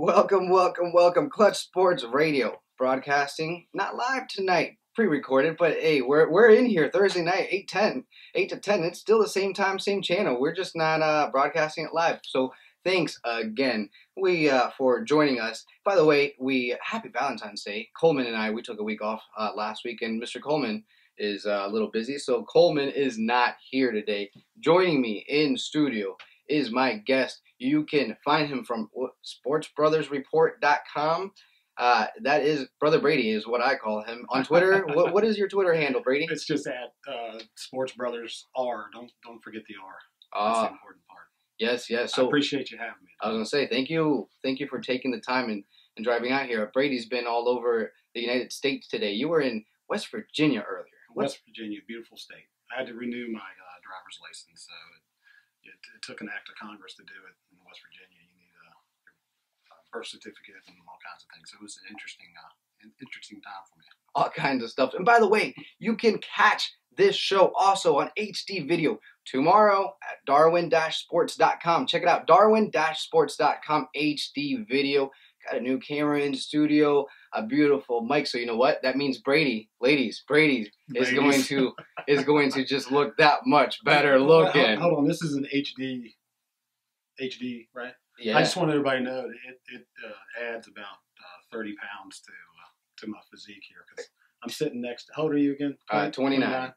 Welcome. Clutch Sports Radio broadcasting, not live tonight, pre-recorded, but hey, we're in here Thursday night, 8 to 10. It's still the same time, same channel. We're just not broadcasting it live. So thanks again for joining us. By the way, happy Valentine's Day. Coleman and I, we took a week off last week, and Mr. Coleman is a little busy, so Coleman is not here today. Joining me in studio is my guest. You can find him from sportsbrothersreport.com. That is Brother Brady is what I call him on Twitter. What is your Twitter handle, Brady? It's just at Sports Brothers R. Don't forget the R. That's the important part. Yes. So I appreciate you having me. I was gonna say thank you for taking the time and driving out here. Brady's been all over the United States today. You were in West Virginia earlier. West Virginia, beautiful state. I had to renew my driver's license, so it took an act of Congress to do it in West Virginia. You need a birth certificate and all kinds of things. So it was an interesting time for me. All kinds of stuff. And by the way, you can catch this show also on HD video tomorrow at darwin-sports.com. Check it out, darwin-sports.com HD video. Got a new camera in the studio, a beautiful mic. So you know what? That means Brady is going to just look that much better looking. Hold on, this is an HD, right? Yeah. I just want everybody to know that it adds about 30 pounds to my physique here because I'm sitting next to. How old are you again? 29.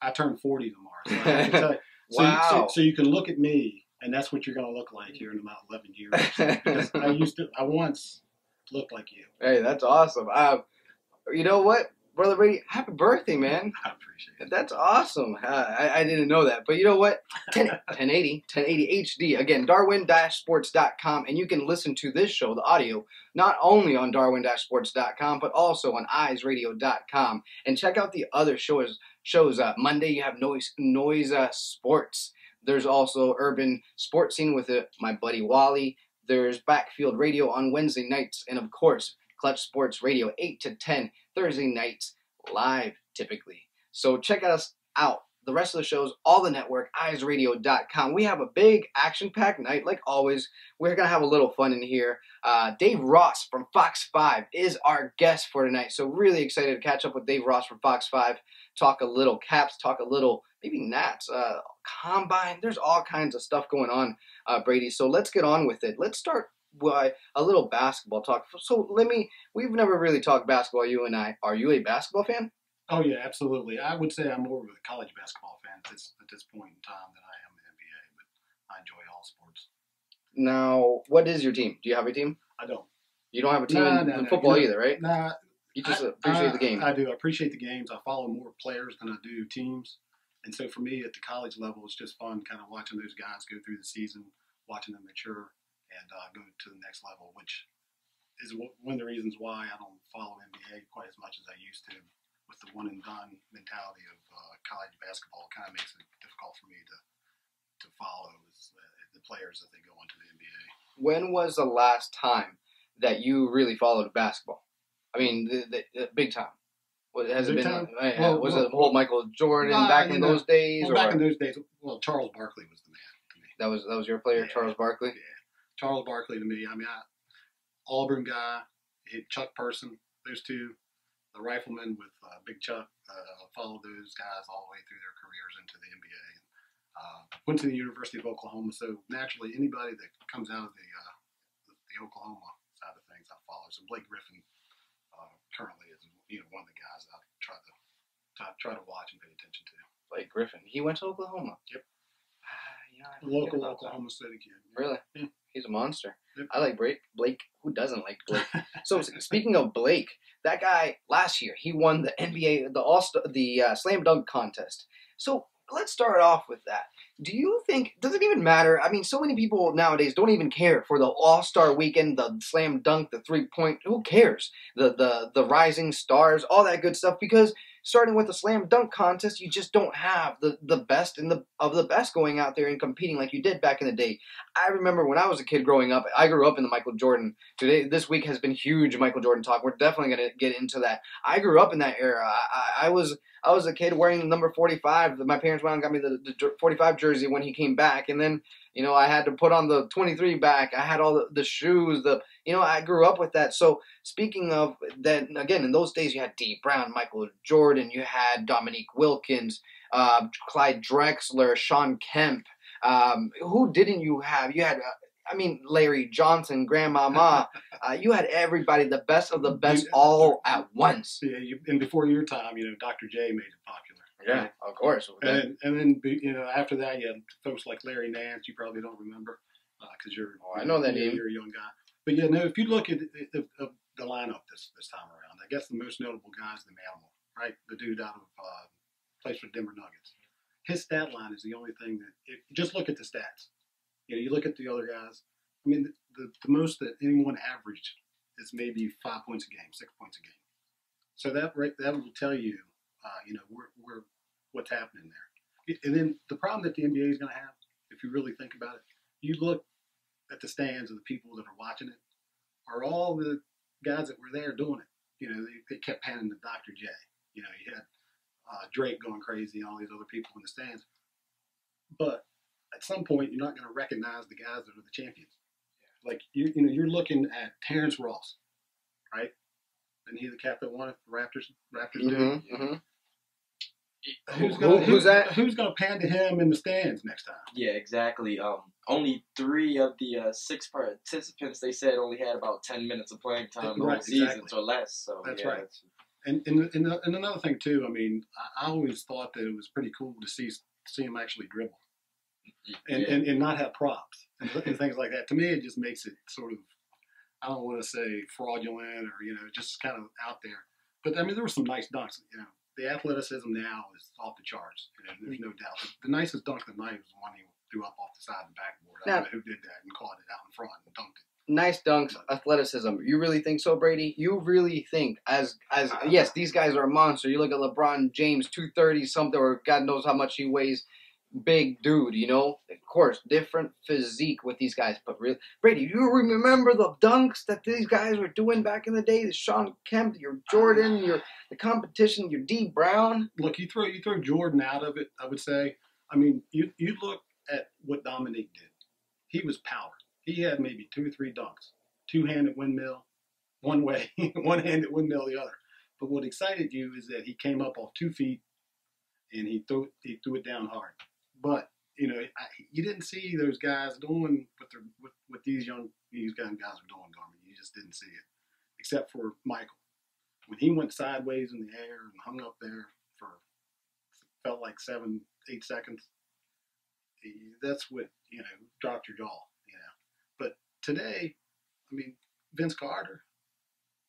I turned 40 tomorrow. So I have to tell you. Wow. So you can look at me. And that's what you're going to look like here in about 11 years. Because I once looked like you. Hey, that's awesome. You know what, Brother Brady? Happy birthday, man. I appreciate it. That's awesome. I didn't know that. But you know what? 1080 HD. Again, darwin-sports.com. And you can listen to this show, the audio, not only on darwin-sports.com, but also on eyesradio.com. And check out the other shows. Monday, you have Noise Sports. There's also Urban Sports Scene with my buddy Wally. There's Backfield Radio on Wednesday nights. And, of course, Clutch Sports Radio, 8 to 10, Thursday nights, live typically. So check us out. The rest of the shows, all the network, eyesradio.com. We have a big action-packed night, like always. We're going to have a little fun in here. Dave Ross from Fox 5 is our guest for tonight. So really excited to catch up with Dave Ross from Fox 5. Talk a little Caps, talk a little maybe Nats, Combine. There's all kinds of stuff going on, Brady. So let's get on with it. Let's start with a little basketball talk. So we've never really talked basketball, you and I. Are you a basketball fan? Oh, yeah, absolutely. I would say I'm more of a college basketball fan at this point in time than I am the NBA, but I enjoy all sports. Now, what is your team? Do you have a team? I don't. You don't have a team in football either, right? Nah. You just appreciate the game. I do. I appreciate the games. I follow more players than I do teams. And so for me, at the college level, it's just fun kind of watching those guys go through the season, watching them mature, and go to the next level, which is one of the reasons why I don't follow NBA quite as much as I used to. With the one-and-done mentality of college basketball, it kind of makes it difficult for me to follow the players as they go into the NBA. When was the last time that you really followed basketball? I mean, the big time. Has it been? Was it the whole Michael Jordan back in those days? Back in those days, Charles Barkley was the man to me. That was your player, yeah. Charles Barkley. Yeah, Charles Barkley to me. I mean, Auburn guy, Chuck Person, those two. The Rifleman with Big Chuck, followed those guys all the way through their careers into the NBA. Went to the University of Oklahoma, so naturally anybody that comes out of the Oklahoma side of things I follow. So Blake Griffin currently is one of the guys I try to watch and pay attention to. Blake Griffin, he went to Oklahoma. Yep. Local Oklahoma City kid. Yeah. Really? Yeah. He's a monster. Yep. I like Blake. Who doesn't like Blake? So speaking of Blake, that guy last year he won the NBA, the slam dunk contest. So let's start off with that. Do you think, does it even matter? I mean, so many people nowadays don't even care for the All-Star weekend, the slam dunk, the three-point. Who cares? The rising stars, all that good stuff. Because starting with the slam dunk contest, you just don't have the best of the best going out there and competing like you did back in the day. I remember when I was a kid growing up, I grew up in the Michael Jordan. This week has been huge Michael Jordan talk. We're definitely going to get into that. I grew up in that era. I was I was a kid wearing the number 45. My parents went and got me the 45 jersey when he came back, and then I had to put on the 23 back. I had all the shoes. I grew up with that. So speaking of that, again, in those days you had Dee Brown, Michael Jordan, you had Dominique Wilkins, Clyde Drexler, Sean Kemp. Who didn't you have? You had. Larry Johnson, Grandmama, you had everybody, the best of the best, all at once. Yeah, and before your time, Dr. J made it popular. Yeah, right? of course. And then, after that, you had folks like Larry Nance. You probably don't remember because I know that name. You're a young guy. But if you look at the lineup this time around, I guess the most notable guy is the Manimal, right? The dude out of plays for Denver Nuggets. His stat line is the only thing just look at the stats. You look at the other guys. I mean, the most that anyone averaged is maybe 5 points a game, 6 points a game. So that will tell you, what's happening there. And then the problem that the NBA is going to have, if you really think about it, you look at the stands of the people that are watching it, are all the guys that were there doing it. They kept panning to Dr. J. You had Drake going crazy and all these other people in the stands. But at some point, you're not going to recognize the guys that are the champions. Like you're looking at Terrence Ross, right? And he the captain won it, the Raptors did. Mm-hmm. Who's that? Who's going to pan to him in the stands next time? Yeah, exactly. Only 3 of the 6 participants they said only had about 10 minutes of playing time the whole season or less. So that's right. And another thing too. I mean, I always thought that it was pretty cool to see him actually dribble. And not have props and things like that. To me, it just makes it sort of, I don't want to say fraudulent or, just kind of out there. But, there were some nice dunks. The athleticism now is off the charts. There's no doubt. The nicest dunk of the night was the one he threw up off the side of the backboard. I don't know who did that and caught it out in front and dunked it. Nice dunks, athleticism. You really think so, Brady? You really think, yes, these guys are a monster. You look at LeBron James, 230 something, or God knows how much he weighs. Big dude, of course, different physique with these guys. But really, Brady, you remember the dunks that these guys were doing back in the day? The Sean Kemp, your Jordan, the competition, your Dee Brown. Look, you throw Jordan out of it, I would say. You look at what Dominique did. He was power. He had maybe 2 or 3 dunks, 2-handed windmill, one way, one-handed windmill the other. But what excited you is that he came up off 2 feet and he threw it down hard. But you didn't see those guys doing what these young guys are doing, Garmin. You just didn't see it, except for Michael. When he went sideways in the air and hung up there for felt like 7-8 seconds, that's what dropped your jaw. But today, Vince Carter,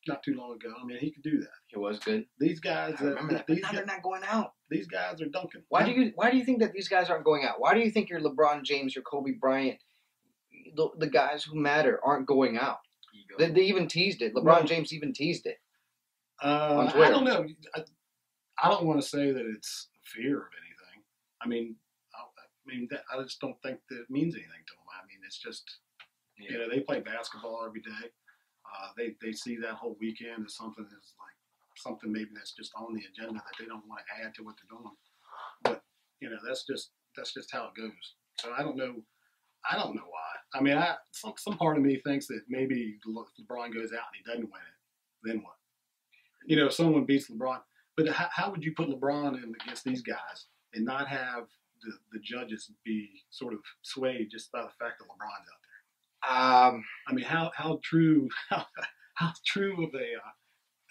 not too long ago, he could do that. He was good. These guys, I remember that. But now they're not going out. These guys are dunking. Why do you think that these guys aren't going out? Why do you think your LeBron James, your Kobe Bryant, the guys who matter aren't going out? They even teased it. LeBron James even teased it. On Twitter. I don't know. I don't want to say that it's fear of anything. I just don't think that it means anything to them. It's just they play basketball every day. They see that whole weekend as something maybe that's just on the agenda that they don't want to add to what they're doing. But that's just how it goes. So I don't know why. Some part of me thinks that maybe LeBron goes out and he doesn't win it, then what? If someone beats LeBron, but how would you put LeBron in against these guys and not have the judges be sort of swayed just by the fact that LeBron's out there? How true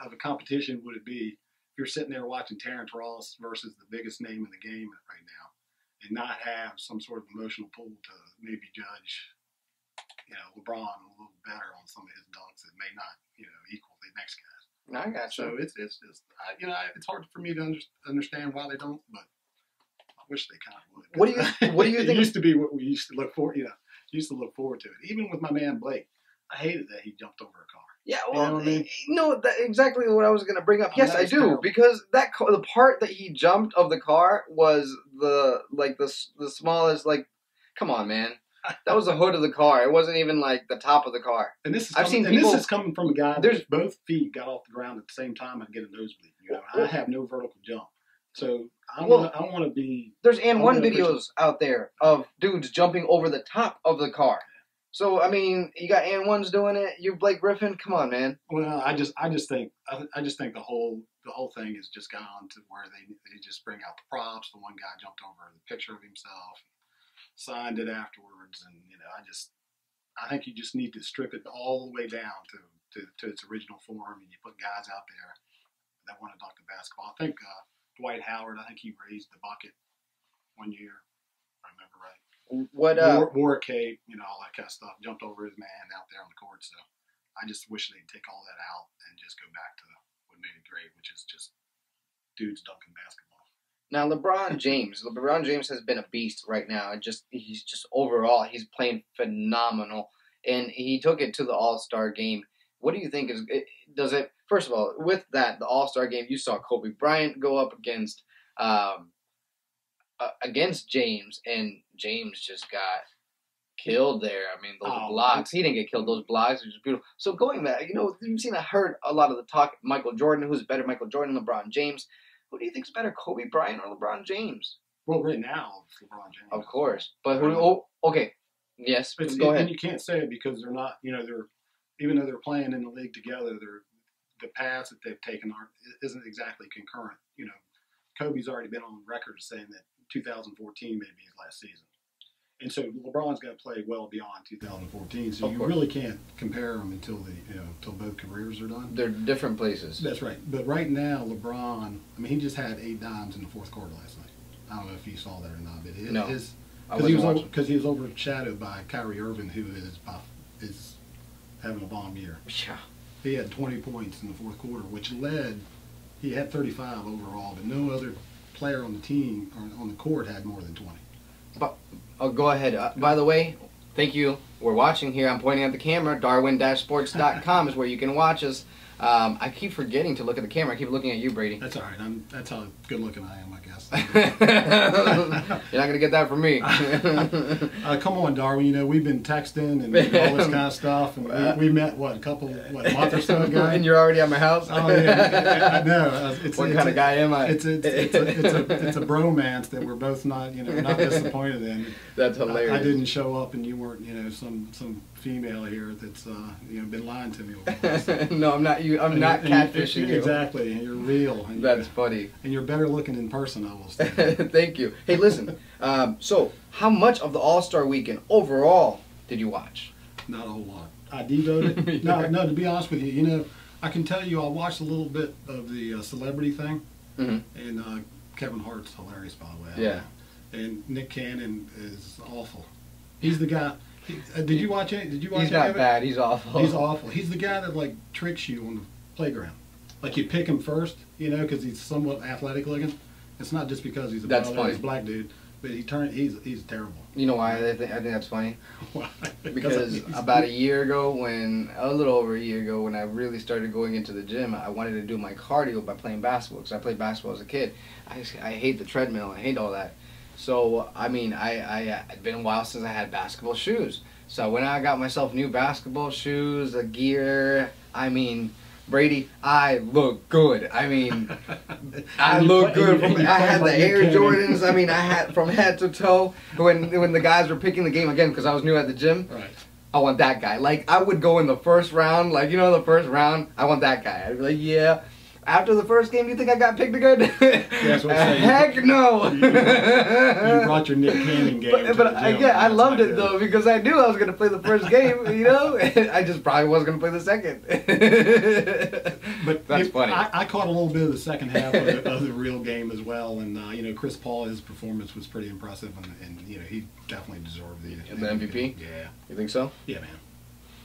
of a competition would it be if you're sitting there watching Terrence Ross versus the biggest name in the game right now, and not have some sort of emotional pull to maybe judge, LeBron a little better on some of his dunks that may not, equal the next guys. No, I got you. So it's just, it's hard for me to understand why they don't, but I wish they kind of would. What do you think? It used to be what we used to look for, used to look forward to it. Even with my man Blake, I hated that he jumped over a car. Yeah, well, exactly what I was going to bring up. Yes, I do, terrible. because the part that he jumped of the car was the smallest. Come on, man, that was the hood of the car. It wasn't even the top of the car. And this is coming from a guy that both feet got off the ground at the same time and get a nosebleed. I have no vertical jump, So I want to be. There's and one videos out there of dudes jumping over the top of the car. So I mean, you got and ones doing it. You Blake Griffin, come on, man. Well, I just think the whole thing has just gone to where they just bring out the props. The one guy jumped over the picture of himself, signed it afterwards, and I think you just need to strip it all the way down to its original form, and you put guys out there that want to dunk the basketball. I think Dwight Howard, I think he raised the bucket one year, if I remember right. What wore a cape, all that kind of stuff. Jumped over his man out there on the court. So I just wish they'd take all that out and just go back to what made it great, which is just dudes dunking basketball. Now LeBron James has been a beast right now. He's just overall he's playing phenomenal, and he took it to the All-Star game. What do you think does it? First of all, with that the All-Star game, you saw Kobe Bryant go up against James, and James just got killed there. I mean, those blocks. He didn't get killed. Those blocks are just beautiful. So going back, I heard a lot of the talk. Michael Jordan, who's better, Michael Jordan, LeBron James. Who do you think's better, Kobe Bryant or LeBron James? Well, right now it's LeBron James. Of course, but who? Oh, okay, yes. Go ahead. And you can't say it because they're not. They're even though they're playing in the league together, the paths that they've taken isn't exactly concurrent. Kobe's already been on record saying that 2014 may be his last season. And so LeBron's got to play well beyond 2014. So you really can't compare them until both careers are done. They're different places. That's right. But right now, LeBron, he just had 8 dimes in the fourth quarter last night. I don't know if you saw that or not, but because he was overshadowed by Kyrie Irving, who is having a bomb year. Yeah. He had 20 points in the fourth quarter, which led. He had 35 overall, but no other player on the team or on the court had more than 20. But go ahead. By the way, thank you. We're watching here. I'm pointing at the camera. Darwin-sports.com is where you can watch us. I keep forgetting to look at the camera. I keep looking at you, Brady. That's all right. That's how good looking I am, I guess. You're not gonna get that from me. Come on, Darwin. We've been texting and all this kind of stuff, and we met a month or so ago. And you're already at my house. Oh yeah, I know. What kind of guy am I? It's a bromance that we're both not disappointed in. That's hilarious. I didn't show up, and you weren't some female here that's been lying to me all this. No, I'm not. I'm not catfishing you. Exactly, and you're real. And that's funny. And you're better looking in person, I will say. Thank you. Hey, listen. So, how much of the All-Star Weekend overall did you watch? Not a whole lot. I devoted. No. To be honest with you, I can tell you, I watched a little bit of the celebrity thing, and Kevin Hart's hilarious, by the way. Yeah. And Nick Cannon is awful. He's the guy. Did you watch it? He's not bad. He's awful. He's awful. He's the guy that tricks you on the playground. You pick him first, because he's somewhat athletic looking. It's not just because he's a black dude, but he's terrible. You know why I think that's funny? Why? Because about a little over a year ago, when I really started going into the gym, I wanted to do my cardio by playing basketball because I played basketball as a kid. I hate the treadmill. I hate all that. So, it'd been a while since I had basketball shoes. So when I got myself new basketball shoes, a gear, Brady, I look good. I look good. I had the Air Jordans. I had from head to toe. When the guys were picking the game again, because I was new at the gym. Right. I want that guy. I would go in the first round. The first round, I want that guy. I'd be like, yeah. After the first game, do you think I got picked again? That's what I'm saying. Heck no. You brought your Nick Cannon game. But I loved it though because I knew I was going to play the first game. I just probably wasn't going to play the second. But that's funny. I caught a little bit of the second half of the real game as well, and Chris Paul, his performance was pretty impressive, and he definitely deserved the MVP. Yeah. You think so? Yeah, man.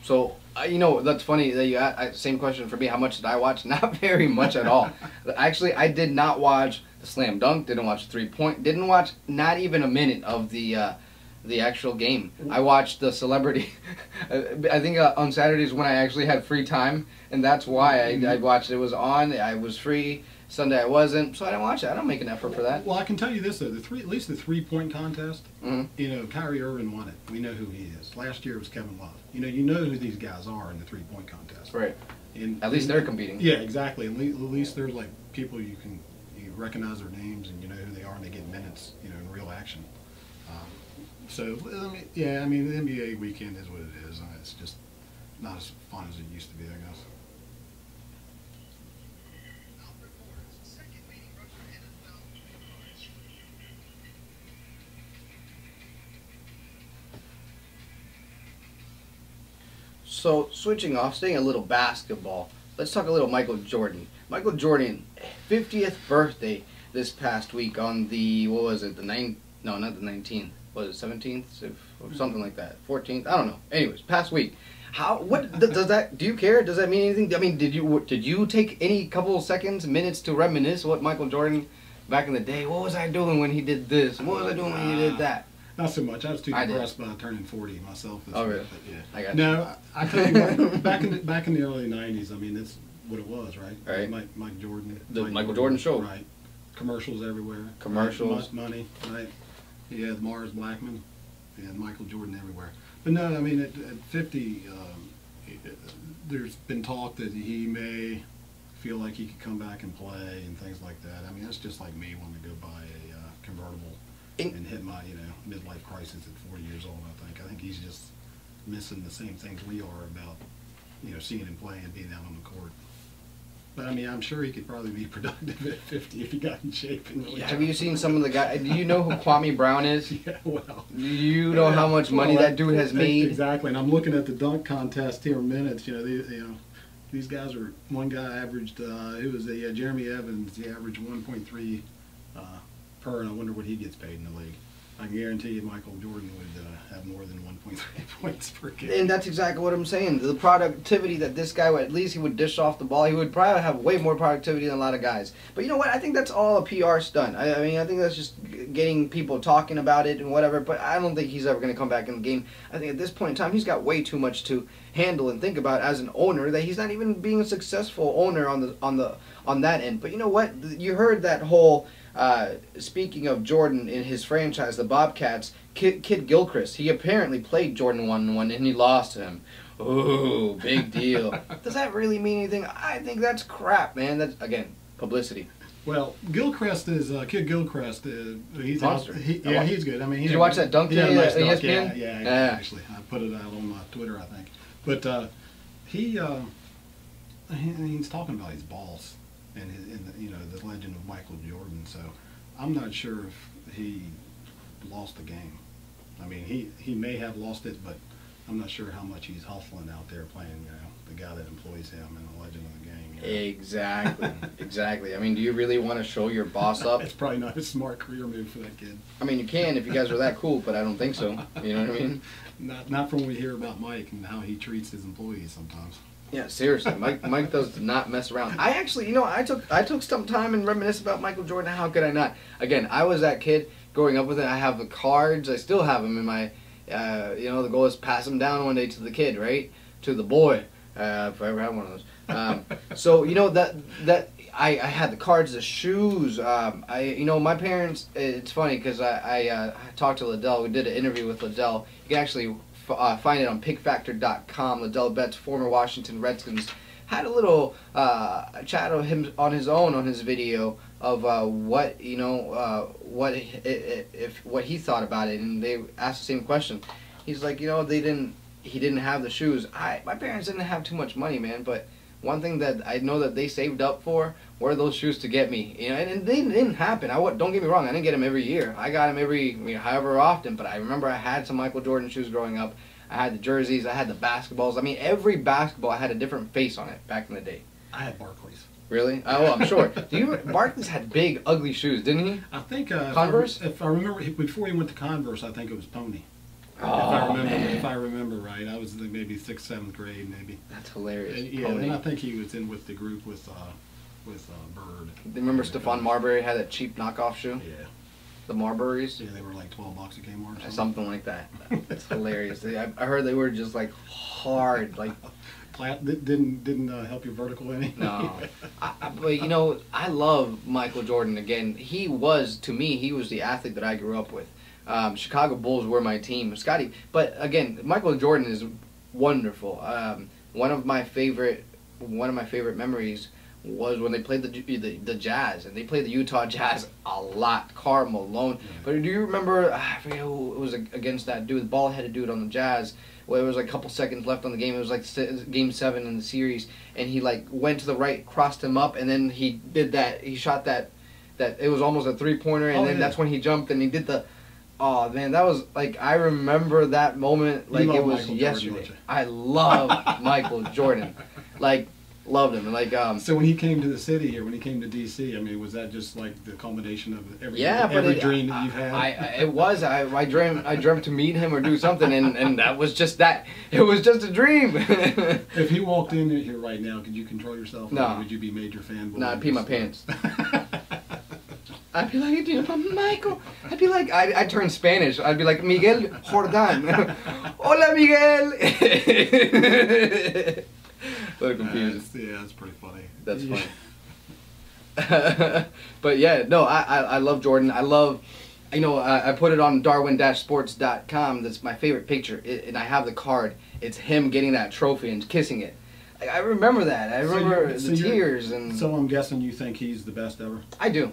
So, that's funny that you asked, same question for me. How much did I watch? Not very much at all. Actually, I did not watch the slam dunk, didn't watch the 3-point, didn't watch not even a minute of the actual game. I watched the celebrity. I think on Saturdays when I actually had free time, and that's why I watched it. It was on, I was free. Sunday I wasn't, so I didn't watch it. I don't make an effort for that. Well, I can tell you this though: at least the 3-point contest, Kyrie Irving won it. We know who he is. Last year it was Kevin Love. You know who these guys are in the 3-point contest. Right. And at least they're competing. Yeah, exactly. At least they're people you can recognize their names and you know who they are and they get minutes, you know, in real action. So yeah, I mean the NBA weekend is what it is. It's just not as fun as it used to be, I guess. So, switching off, staying a little basketball, let's talk a little Michael Jordan. Michael Jordan, 50th birthday this past week on the, what was it, no, not the 19th, was it 17th, or something like that, 14th, I don't know. Anyways, past week. What does that, do you care? Does that mean anything? I mean, did you take any couple of seconds, minutes to reminisce what Michael Jordan back in the day, what was I doing when he did this? What was I doing when he did that? Not so much. I was too depressed by turning 40 myself. Oh, really? Yeah. I got no, I tell you what, back in the early 90s, I mean, that's what it was, right? Right. Mike Jordan. The Michael Jordan show. Right. Commercials everywhere. Commercials. Right? Money, right? He had Mars Blackman and Michael Jordan everywhere. But no, I mean, at 50, there's been talk that he may feel like he could come back and play and things like that. I mean, that's just like me wanting to go buy a convertible and hit my, you know, midlife crisis at 40 years old. I think he's just missing the same things we are about, you know, seeing him play and being out on the court. But I mean, I'm sure he could probably be productive at 50 if he got in shape. And really have you seen some of the guys? Do you know who Kwame Brown is? Yeah, well. Do you know how much money that dude has made? Exactly, and I'm looking at the dunk contest here in minutes. You know, these guys are. One guy averaged. It was Jeremy Evans. He averaged 1.3 per, and I wonder what he gets paid in the league. I can guarantee you Michael Jordan would have more than 1.3 points per game. And that's exactly what I'm saying. The productivity that this guy would, at least he would dish off the ball. He would probably have way more productivity than a lot of guys. But you know what? I think that's all a PR stunt. I mean, I think that's just getting people talking about it and whatever. But I don't think he's ever going to come back in the game. I think at this point in time, he's got way too much to handle and think about as an owner that he's not even being a successful owner on that end. But you know what? You heard that whole. Speaking of Jordan in his franchise, the Bobcats, Kid Gilchrist, he apparently played Jordan 1-1 and he lost to him. Ooh, big deal. Does that really mean anything? I think that's crap, man. That's, again, publicity. Well, Gilchrist is Kid Gilchrist. He's monster. He's good. I mean, did you watch that dunk today on ESPN? Yeah, actually, I put it out on Twitter, I think. But he's talking about his boss. And you know, the legend of Michael Jordan. So I'm not sure if he lost the game. I mean, he may have lost it, but I'm not sure how much he's hustling out there playing, you know, the guy that employs him and the legend of the game. You know? Exactly, exactly. I mean, do you really want to show your boss up? It's probably not a smart career move for that kid. I mean, you can if you guys are that cool, but I don't think so. You know what I mean? Not from what we hear about Mike and how he treats his employees sometimes. Yeah, seriously, Mike does not mess around. I actually, you know, I took some time and reminisce about Michael Jordan. How could I not? Again, I was that kid growing up with it. I have the cards. I still have them in my, you know, the goal is pass them down one day to the kid, right? To the boy, if I ever had one of those. So you know that I had the cards, the shoes. You know, my parents. It's funny because I talked to Liddell. We did an interview with Liddell. You can actually. Find it on pickfactor.com. Liddell Betts, former Washington Redskins, had a little chat of him on his own on his video of what you know what he thought about it, and they asked the same question. He's like, you know, he didn't have the shoes. My parents didn't have too much money, man, but one thing that I know that they saved up for were those shoes to get me, you know, and they didn't happen. Don't get me wrong, I didn't get them every year. I got them however often, but I remember I had some Michael Jordan shoes growing up. I had the jerseys, I had the basketballs. I mean, every basketball had a different face on it back in the day. I had Barclays. Really? Oh, well, I'm sure. Barclays had big, ugly shoes, didn't he? I think Converse. If I remember, before he went to Converse, I think it was Pony. Oh, if I remember right, I was maybe 6th, 7th grade, maybe. That's hilarious. And I think he was in with the group with Bird. Remember Stephon Marbury had that cheap knockoff shoe? Yeah. The Marburys? Yeah, they were like $12 at Kmart or something. Something like that. It's hilarious. I heard they were just like hard, like. Didn't help your vertical any? No. But you know, I love Michael Jordan. Again, to me, he was the athlete that I grew up with. Chicago Bulls were my team, Scotty. But again, Michael Jordan is wonderful. One of my favorite memories was when they played the Jazz, and they played the Utah Jazz a lot. Karl Malone. Yeah. But do you remember? I forget who it was against that dude, the bald-headed dude on the Jazz. Well, it was like a couple seconds left on the game. It was like Game 7 in the series, and he like went to the right, crossed him up, and then he did that. He shot that it was almost a 3-pointer, and then that's when he jumped and he did the. Oh man, that was like I remember that moment like it was yesterday. I love Michael Jordan, like loved him, and like So when he came to the city here, when he came to DC, I mean, was that just like the culmination of every dream that you've had? It was. I dreamt to meet him or do something, and that was just that. It was just a dream. If he walked in here right now, could you control yourself? No. Would you be major fanboy? No, I'd pee my pants. I'd be like, dude, Michael. I'd be like, I'd turn Spanish. I'd be like, Miguel Jordan. Hola, Miguel. So confused. Yeah, that's pretty funny. That's funny. But yeah, no, I love Jordan. I love, I put it on Darwin-sports.com. That's my favorite picture, and I have the card. It's him getting that trophy and kissing it. I remember that. I remember the tears. And so I'm guessing you think he's the best ever? I do.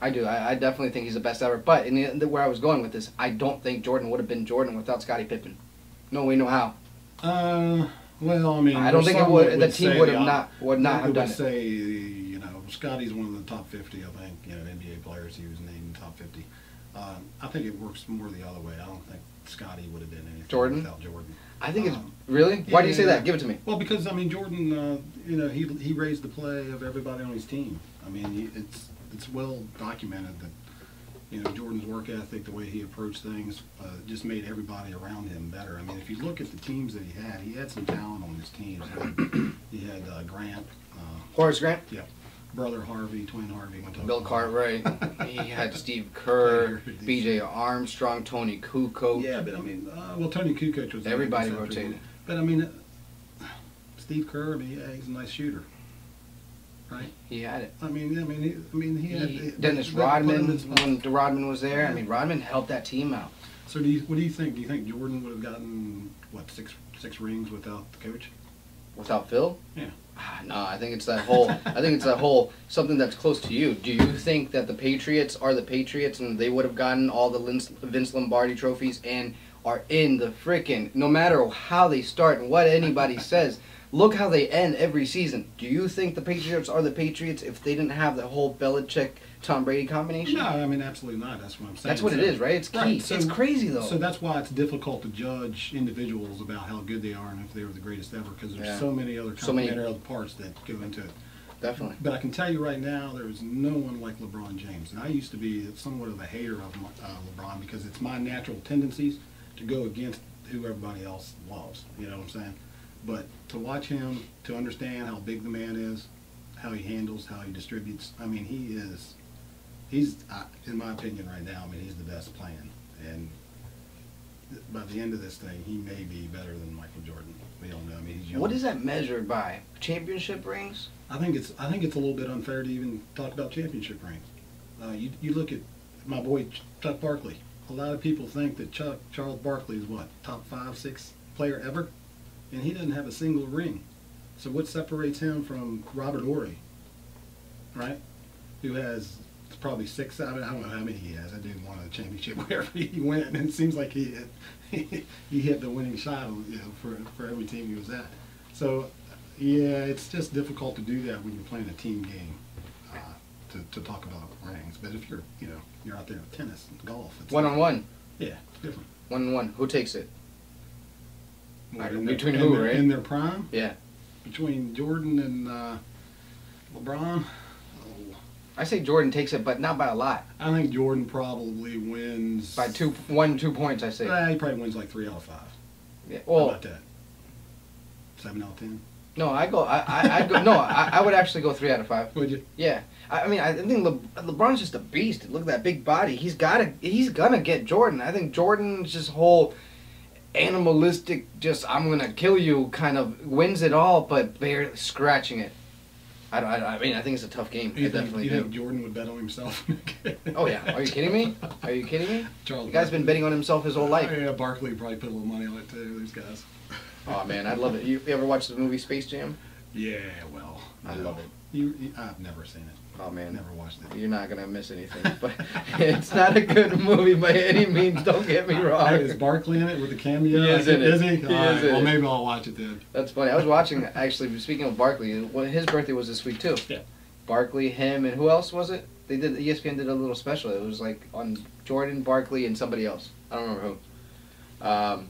I definitely think he's the best ever. But where I was going with this, I don't think Jordan would have been Jordan without Scottie Pippen. No way, no how. Well, I mean, I don't think it would. The team would not have done it. Say, Scotty's one of the top 50. I think NBA players. He was named top 50. I think it works more the other way. I don't think Scotty would have been anything without Jordan. I think it's really. Why do you say that? Give it to me. Well, because I mean, Jordan. He raised the play of everybody on his team. I mean, it's well documented that. Jordan's work ethic, the way he approached things, just made everybody around him better. I mean, if you look at the teams that he had some talent on his teams. He had Grant. Horace Grant? Yeah. Brother Harvey, twin Harvey. Went to Bill Cartwright. He had Steve Kerr, B.J. Armstrong, Tony Kukoc. Yeah, but I mean, Tony Kukoc was... Everybody rotated. But I mean, Steve Kerr, he's a nice shooter. Right. He had it. I mean, he had Dennis Rodman when Rodman was there. I mean, Rodman helped that team out. So, what do you think? Do you think Jordan would have gotten six rings without the coach? Without Phil? Yeah. No, I think it's that whole. I think it's that whole something that's close to you. Do you think that the Patriots are the Patriots and they would have gotten all the Vince Lombardi trophies and are in the frickin'? No matter how they start and what anybody says. Look how they end every season. Do you think the Patriots are the Patriots if they didn't have the whole Belichick-Tom Brady combination? No, I mean, absolutely not. That's what I'm saying. That's what it is, right? It's key. Right. So, it's crazy, though. So that's why it's difficult to judge individuals about how good they are and if they were the greatest ever, because there's so many other complementary other parts that go into it. Definitely. But I can tell you right now, there is no one like LeBron James. And I used to be somewhat of a hater of LeBron because it's my natural tendencies to go against who everybody else loves. You know what I'm saying? But to watch him, to understand how big the man is, how he handles, how he distributes, I mean, he's in my opinion right now, I mean, he's the best playing. And by the end of this thing, he may be better than Michael Jordan. We don't know. I mean, he's young. What is that measured by? Championship rings? I think it's a little bit unfair to even talk about championship rings. You look at my boy Chuck Barkley. A lot of people think that Charles Barkley is what, top 5, 6 player ever? And he doesn't have a single ring. So what separates him from Robert Horry, right? Who has probably 6, I don't know how many he has. I did won a championship wherever he went, and it seems like he hit the winning shot, for every team he was at. So, yeah, it's just difficult to do that when you're playing a team game, to talk about rings. But if you're out there with tennis and golf, it's one-on-one. Yeah, it's different. 1-on-1. Who takes it? Between who, right? In their prime? Yeah. Between Jordan and LeBron? I say Jordan takes it, but not by a lot. I think Jordan probably wins... By 1-2 points, I say. He probably wins like 3 out of 5. Yeah. Well, how about that? 7 out of 10? No, I would actually go 3 out of 5. Would you? Yeah. I mean, I think LeBron's just a beast. Look at that big body. He's gonna get Jordan. I think Jordan's just whole... animalistic, just I'm gonna kill you kind of wins it all, but barely scratching it. I mean, I think it's a tough game. You think Jordan would bet on himself? Oh yeah, are you kidding me? Are you kidding me? Charles the guy's been betting on himself his whole life. Yeah, Barkley probably put a little money on it too. These guys. Oh man, I'd love it. You ever watch the movie Space Jam? Yeah, well, I love it. I've never seen it. Oh man, Never watched it. You're not gonna miss anything. But it's not a good movie by any means. Don't get me wrong. Is Barkley in it with the cameo? He is in it. Is he? He All right, is in well, it. maybe I'll watch it then. That's funny. I was watching, actually, speaking of Barkley, his birthday was this week too. Yeah. Barkley, him, and who else was it? ESPN did a little special. It was like on Jordan, Barkley, and somebody else. I don't remember who.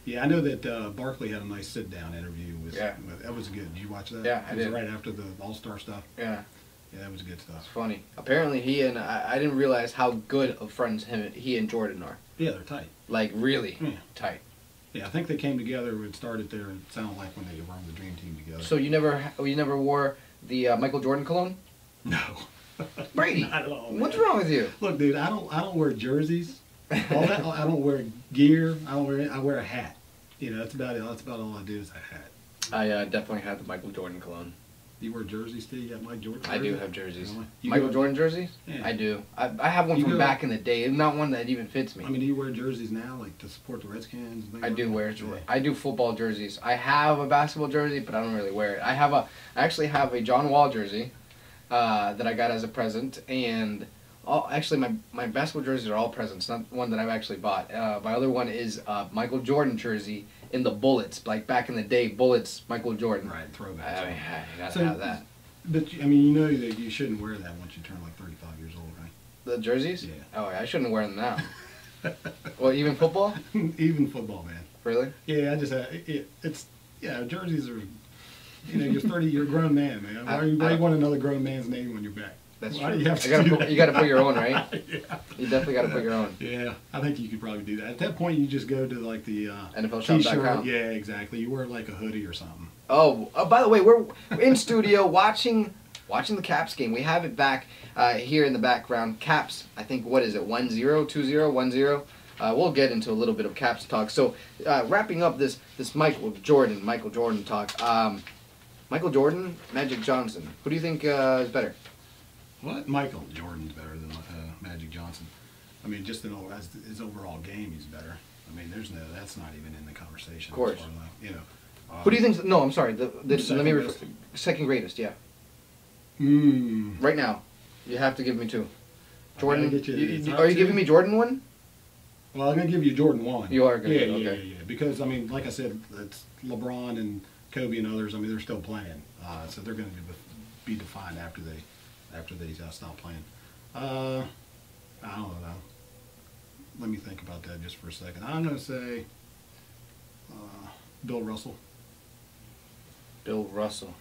Yeah, I know that Barkley had a nice sit-down interview with. Yeah. That was good. Did you watch that? Yeah, I It was did. right after the All-Star stuff. Yeah. Yeah, that was good It's stuff. funny. Apparently, I didn't realize how good of friends he and Jordan are. Yeah, they're tight. Like, really Yeah. tight. Yeah, I think they came together and started there. It sounded like when they were on the Dream Team together. So you never wore the Michael Jordan cologne? No. Brady, Not at all, man. what's wrong with you? Look, dude, I don't wear jerseys. All that, I don't wear gear. I wear a hat. You know, that's about it. That's about all I do is a hat. I definitely had the Michael Jordan cologne. You wear jerseys too? You got Mike Jordan? I do have jerseys. Really? You Michael go- Jordan jerseys? Yeah. I do. I have one You from go- back in the day. Not one that even fits me. I mean, do you wear jerseys now, like to support the Redskins? And things I like do that? wear. Yeah. I do football jerseys. I have a basketball jersey, but I don't really wear it. I actually have a John Wall jersey that I got as a present, and actually my basketball jerseys are all presents, not one that I've actually bought. My other one is Michael Jordan jersey in the Bullets, like back in the day, Bullets, Michael Jordan. Right, throwback. I mean, I gotta So- have that. But I mean, you know that you shouldn't wear that once you turn like 35 years old, right? The jerseys? Yeah. Oh, I shouldn't wear them now. Well, even football? Even football, man. Really? Yeah, I just it's jerseys are. You know, you're a grown man, man. Why do you want another grown man's name on your back? That's Why true. do you have to do that? You gotta put your own, right? Yeah. You definitely gotta put your own. Yeah, I think you could probably do that. At that point, you just go to like the NFLshop.com. t-shirt. Yeah, exactly. You wear like a hoodie or something. Oh, by the way, we're in studio watching the Caps game. We have it back here in the background. Caps, I think, what is it, 1-0, 2-0, 1-0? We'll get into a little bit of Caps talk. So, wrapping up this Michael Jordan talk. Michael Jordan, Magic Johnson. Who do you think is better? What? Michael Jordan's better than Magic Johnson. I mean, just as his overall game, he's better. I mean, that's not even in the conversation. Of course. As far as like, you know. Who do you think? No, I'm sorry. Let me Second second greatest. Yeah. Mm. Right now, you have to give me two. Jordan. Get you the top Are you two. giving me Jordan one? Well, I'm gonna give you Jordan 1. You are gonna. Yeah, Okay. yeah. Because I mean, like I said, it's LeBron and Kobe and others. I mean, they're still playing, so they're going to be defined after they stop playing. I don't know. Let me think about that just for a second. I'm going to say Bill Russell. Bill Russell.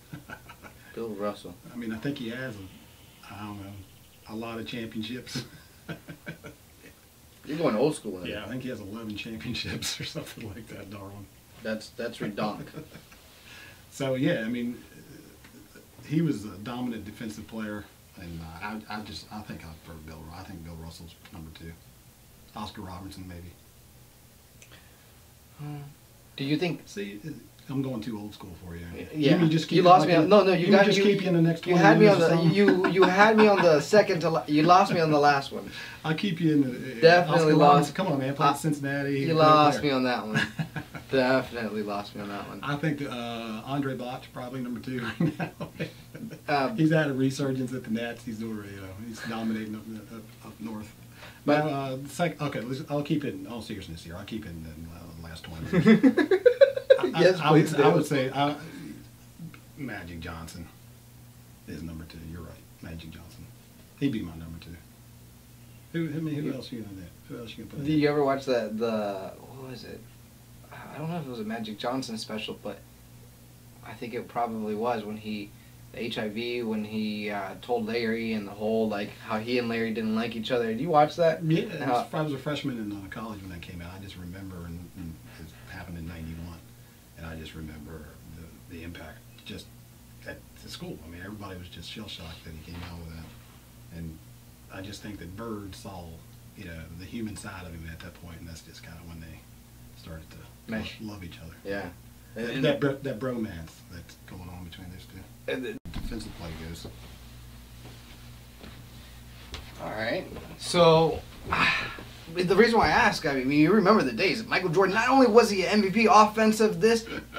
Bill Russell. I mean, I think he has a lot of championships. You're going old school. Yeah, I think he has 11 championships or something like that, Darwin. That's redonk. So yeah, I mean, he was a dominant defensive player, and I think I prefer Bill. I think Bill Russell's number 2. Oscar Robertson maybe. Do you think? See, I'm going too old school for you. Yeah, just you lost me. No, you got just keep you in the next. You 20 had me on years or the. something. You had me on the second to. You lost me on the last one. I'll keep you in the. Definitely Oscar lost. Robinson, come on, man, play Cincinnati. You lost me on that one. Definitely lost me on that one. I think Andre Botch probably number 2 right now. He's had a resurgence at the Nets. He's he's dominating up north. But I'll keep it in all seriousness here. I'll keep it in the last 20 years. Yes, please. I would say Magic Johnson is number 2. You're right, Magic Johnson. He'd be my number 2. Who else are you gonna do? Who else you gonna put? Did you ever watch the what was it? I don't know if it was a Magic Johnson special, but I think it probably was when the HIV, when he told Larry and the whole, like, how he and Larry didn't like each other. Did you watch that? Yeah, I was a freshman in college when that came out. I just remember, and it happened in '91, and I just remember the impact just at the school. I mean, everybody was just shell-shocked that he came out with that, and I just think that Bird saw, the human side of him at that point, and that's just kind of when they started to love each other. Yeah. That bromance that's going on between those two. And defensive play goes. All right. So, the reason why I ask, I mean, you remember the days. Michael Jordan, not only was he an MVP offensive,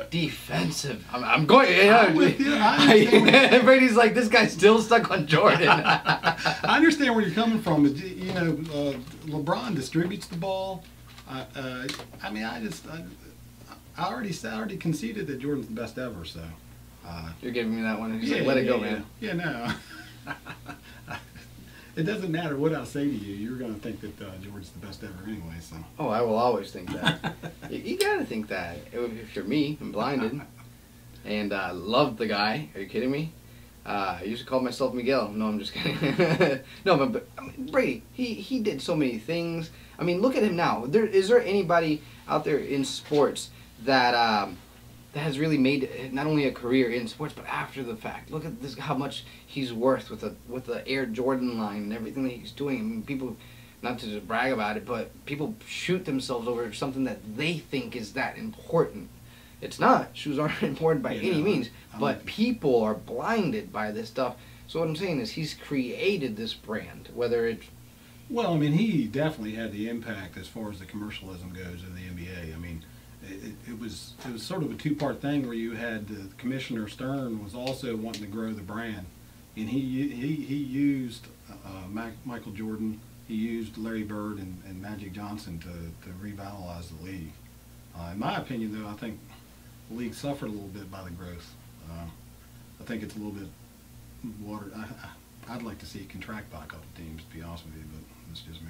defensive. I'm going. I'm with you. Brady's like, this guy's still stuck on Jordan. I understand where you're coming from. You know, LeBron distributes the ball. I mean, I already conceded that Jordan's the best ever. So you're giving me that one. He's like, let it go, man. Yeah, no. It doesn't matter what I say to you. You're going to think that Jordan's the best ever anyway. So. Oh, I will always think that. You got to think that. If you're me, I'm blinded, and loved the guy. Are you kidding me? I used to call myself Miguel. No, I'm just kidding. No, but I mean, Brady, he did so many things. I mean, look at him now. Is there anybody out there in sports that that has really made not only a career in sports but after the fact? Look at this, how much he's worth with the Air Jordan line and everything that he's doing. I mean, people, not to just brag about it, but people shoot themselves over something that they think is that important. It's not. Shoes aren't important by any means, but people are blinded by this stuff. So what I'm saying is he's created this brand, whether it's... Well, I mean, he definitely had the impact as far as the commercialism goes in the NBA. I mean, it was sort of a two-part thing where you had Commissioner Stern was also wanting to grow the brand, and he used Michael Jordan, he used Larry Bird and Magic Johnson to revitalize the league. In my opinion, though, I think the league suffered a little bit by the growth. I think it's a little bit watered. I'd like to see it contract by a couple teams, to be honest with you, but that's just me.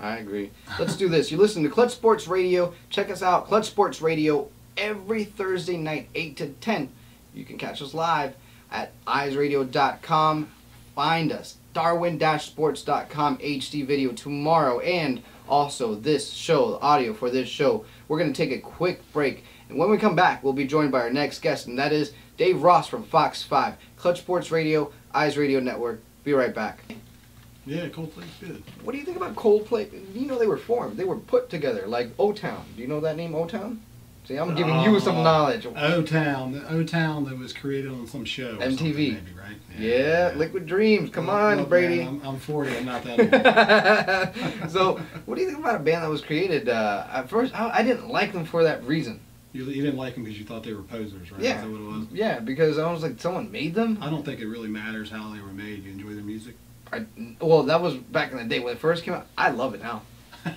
I agree. Let's do this. You listen to Clutch Sports Radio. Check us out, Clutch Sports Radio, every Thursday night, 8 to 10. You can catch us live at eyesradio.com. Find us, darwin-sports.com, HD video tomorrow, and also this show, the audio for this show. We're going to take a quick break, and when we come back, we'll be joined by our next guest, and that is Dave Ross from Fox 5, Clutch Sports Radio, Eyes Radio Network. Be right back. Yeah, Coldplay's good. What do you think about Coldplay? You know they were formed. They were put together, like O-Town. Do you know that name, O-Town? See, I'm giving you some knowledge. O-Town that was created on some show. MTV. Maybe, right? Yeah, Liquid Dreams. Come on, Brady. Man, I'm 40. I'm not that old. So, what do you think about a band that was created? At first, I didn't like them for that reason. You didn't like them because you thought they were posers, right? Yeah. Is that what it was? Yeah, because I was like, someone made them? I don't think it really matters how they were made. You enjoy their music? Well, that was back in the day when it first came out. I love it now. I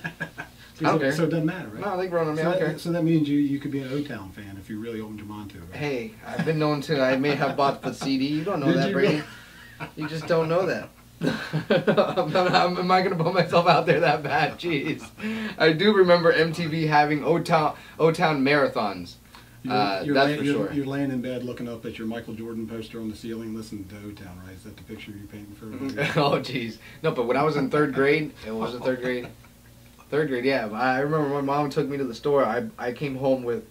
don't care. So it doesn't matter, right? No, they grown on me. I don't care. So that means you could be an O-Town fan if you really opened your mind to it, right? Hey, I've been known to. I may have bought the CD. You don't know that, Brady. You just don't know that. Am I going to put myself out there that bad? Jeez. I do remember MTV having O-Town marathons. That's for sure. You're laying in bed looking up at your Michael Jordan poster on the ceiling listening to O-Town, right? Is that the picture you're painting for everybody? Oh, jeez. No, but when I was in third grade, it wasn't third grade. Third grade, yeah. I remember my mom took me to the store. I came home with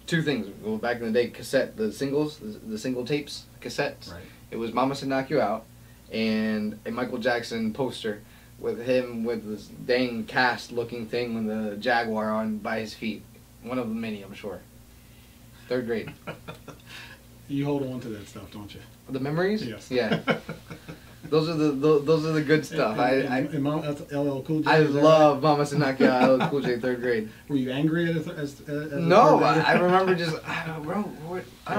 two things. Well, back in the day, the singles, the single tapes, cassettes. Right. It was Mama Said Knock You Out and a Michael Jackson poster with him with this dang cast-looking thing with the Jaguar on by his feet. One of the many, I'm sure. Third grade. You hold on to that stuff, don't you? The memories? Yes. Yeah. Those are the good stuff. And Mom, that's LL Cool J. I love Mama Said Knock You Out, LL Cool J, third grade. Were you angry at No, I remember just I don't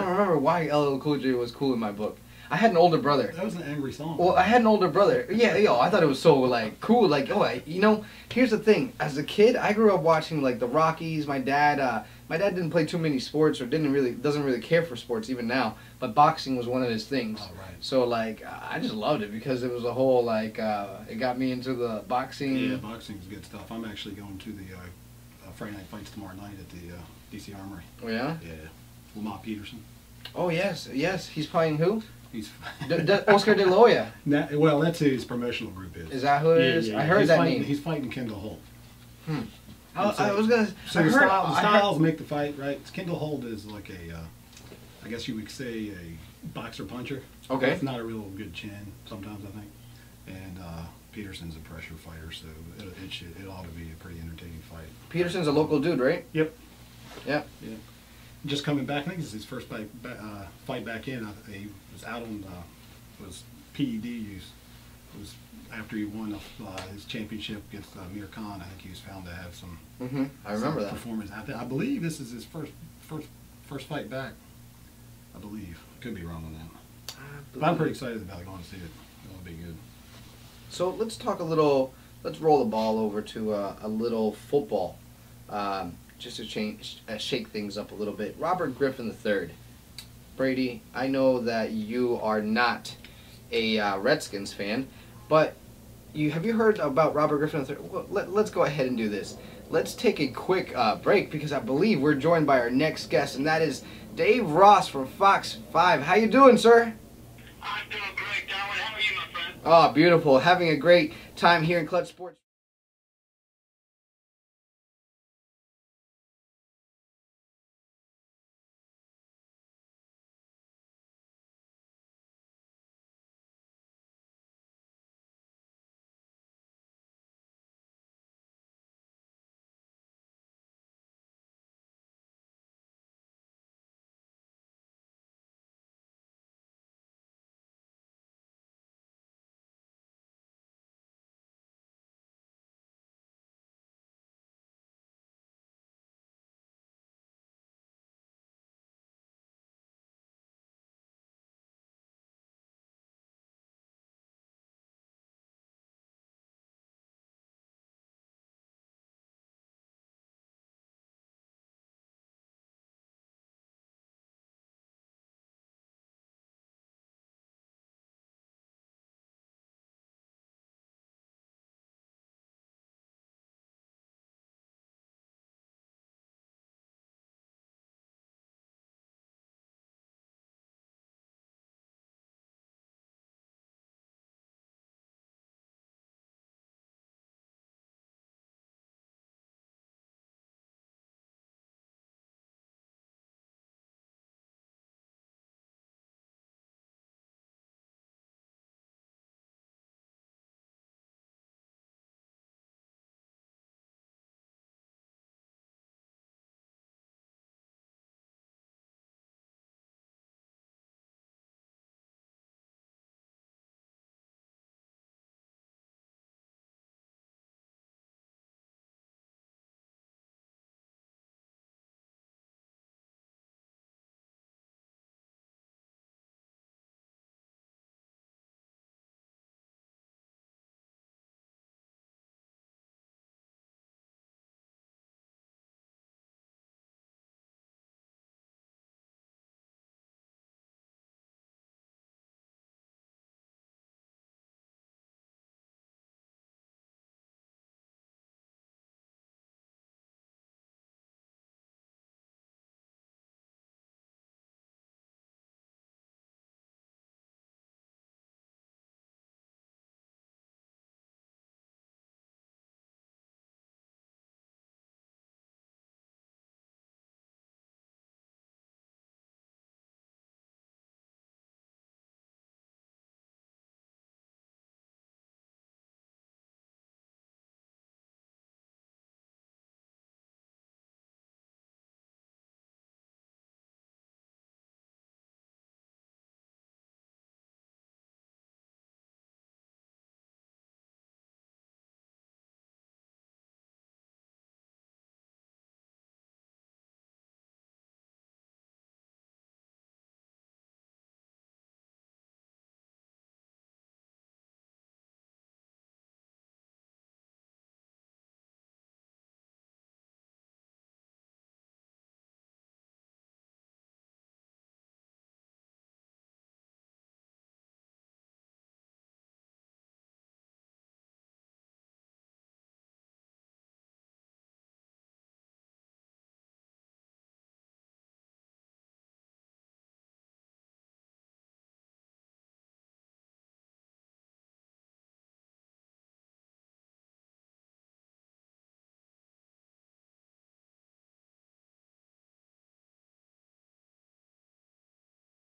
remember why LL Cool J was cool in my book. I had an older brother. That was an angry song. Well, I had an older brother. Yeah, I thought it was so like cool. Like, here's the thing. As a kid, I grew up watching like the Rockies. My dad didn't play too many sports or doesn't really care for sports even now. But boxing was one of his things. Oh, right. So like, I just loved it because it was a whole like, it got me into the boxing. Yeah, boxing's good stuff. I'm actually going to the Friday Night Fights tomorrow night at the DC Armory. Oh yeah. Yeah, Lamont Peterson. Oh yes. He's playing who? He's Oscar De La Hoya. Well, that's who his promotional group is. Is that who it is? Yeah. I heard that name. He's fighting Kendall Holt. I was gonna. So the styles make the fight, right? Kendall Holt is like I guess you would say a boxer puncher. Okay. It's not a real good chin sometimes, I think. And Peterson's a pressure fighter, so it ought to be a pretty entertaining fight. Peterson's a local dude, right? Yep. Yeah. Yeah. Just coming back, I think it's his first fight back in. He was out on was PED use. It was after he won his championship against Mir Khan. I think he was found to have some. I remember that performance. I believe this is his first fight back. I believe. Could be wrong on that. But I'm pretty excited about it. Going to see it. It'll be good. So let's talk a little. Let's roll the ball over to a little football, just to shake things up a little bit. Robert Griffin III. Brady, I know that you are not a Redskins fan, but have you heard about Robert Griffin III? Well, let's go ahead and do this. Let's take a quick break because I believe we're joined by our next guest, and that is Dave Ross from Fox 5. How you doing, sir? I'm doing great, Darwin. How are you, my friend? Oh, beautiful. Having a great time here in Clutch Sports.